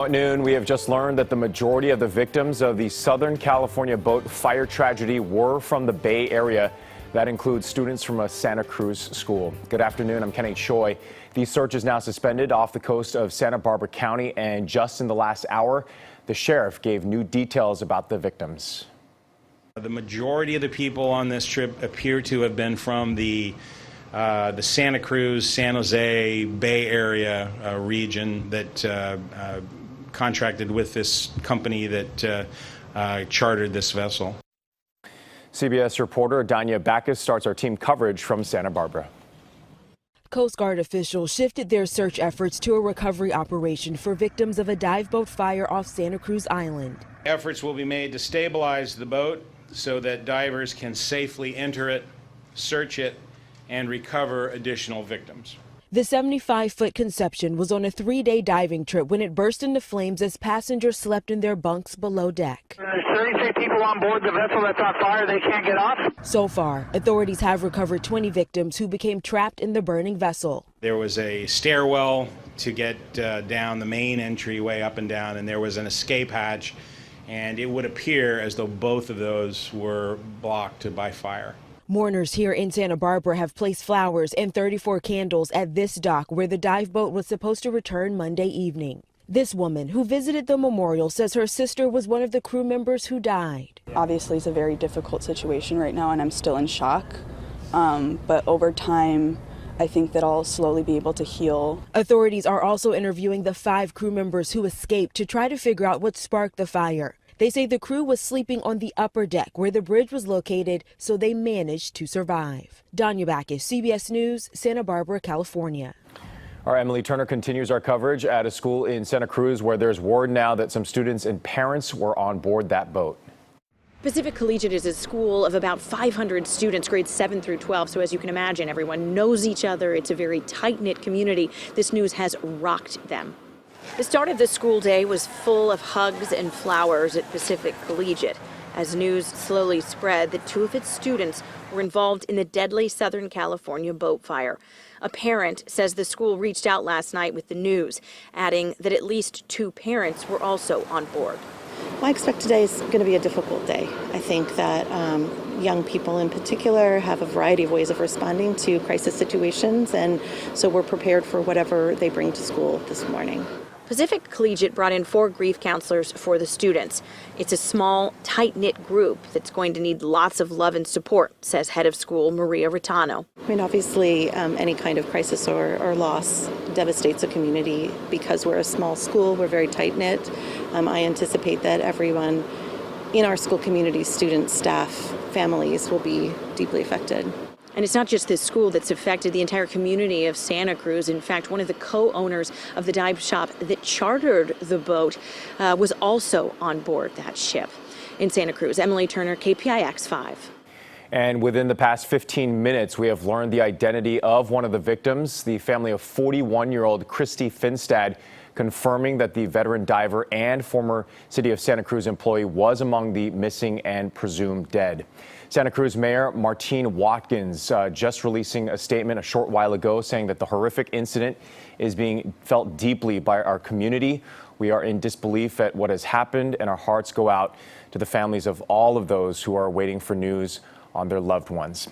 At noon, we have just learned that the majority of the victims of the Southern California boat fire tragedy were from the Bay Area. That includes students from a Santa Cruz school. Good afternoon, I'm Kenny Choi. The search is now suspended off the coast of Santa Barbara County, and just in the last hour, the sheriff gave new details about the victims. The majority of the people on this trip appear to have been from the Santa Cruz, San Jose, Bay Area region that contracted with this company that chartered this vessel. CBS reporter Danya Backus starts our team coverage from Santa Barbara. Coast Guard officials shifted their search efforts to a recovery operation for victims of a dive boat fire off Santa Cruz Island. Efforts will be made to stabilize the boat so that divers can safely enter it, search it, and recover additional victims. The 75-foot Conception was on a 3-day diving trip when it burst into flames as passengers slept in their bunks below deck. There's 33 people on board the vessel that's on fire. They can't get off. So far, authorities have recovered 20 victims who became trapped in the burning vessel. There was a stairwell to get down the main entryway up and down, and there was an escape hatch, and it would appear as though both of those were blocked by fire. Mourners here in Santa Barbara have placed flowers and 34 candles at this dock where the dive boat was supposed to return Monday evening. This woman who visited the memorial says her sister was one of the crew members who died. Obviously, it's a very difficult situation right now, and I'm still in shock. But over time, I think that I'll slowly be able to heal. Authorities are also interviewing the 5 crew members who escaped to try to figure out what sparked the fire. They say the crew was sleeping on the upper deck where the bridge was located, so they managed to survive. Danya Backus, CBS News, Santa Barbara, California. Our Emily Turner continues our coverage at a school in Santa Cruz where there's word now that some students and parents were on board that boat. Pacific Collegiate is a school of about 500 students, grades 7 through 12. So as you can imagine, everyone knows each other. It's a very tight-knit community. This news has rocked them. The start of the school day was full of hugs and flowers at Pacific Collegiate as news slowly spread that 2 of its students were involved in the deadly Southern California boat fire. A parent says the school reached out last night with the news, adding that at least 2 parents were also on board. Well, I expect today is going to be a difficult day. I think that young people in particular have a variety of ways of responding to crisis situations, and so we're prepared for whatever they bring to school this morning. Pacific Collegiate brought in 4 grief counselors for the students. It's a small, tight-knit group that's going to need lots of love and support, says head of school Maria Ritano. I mean, obviously, any kind of crisis or loss devastates a community. Because we're a small school, we're very tight-knit. I anticipate that everyone in our school community, students, staff, families, will be deeply affected. And it's not just this school that's affected, the entire community of Santa Cruz. In fact, one of the co-owners of the dive shop that chartered the boat was also on board that ship. In Santa Cruz, Emily Turner, KPIX 5. And within the past 15 minutes, we have learned the identity of one of the victims, the family of 41-year-old Christy Finstad, confirming that the veteran diver and former City of Santa Cruz employee was among the missing and presumed dead. Santa Cruz Mayor Martine Watkins just releasing a statement a short while ago saying that the horrific incident is being felt deeply by our community. We are in disbelief at what has happened, and our hearts go out to the families of all of those who are waiting for news on their loved ones.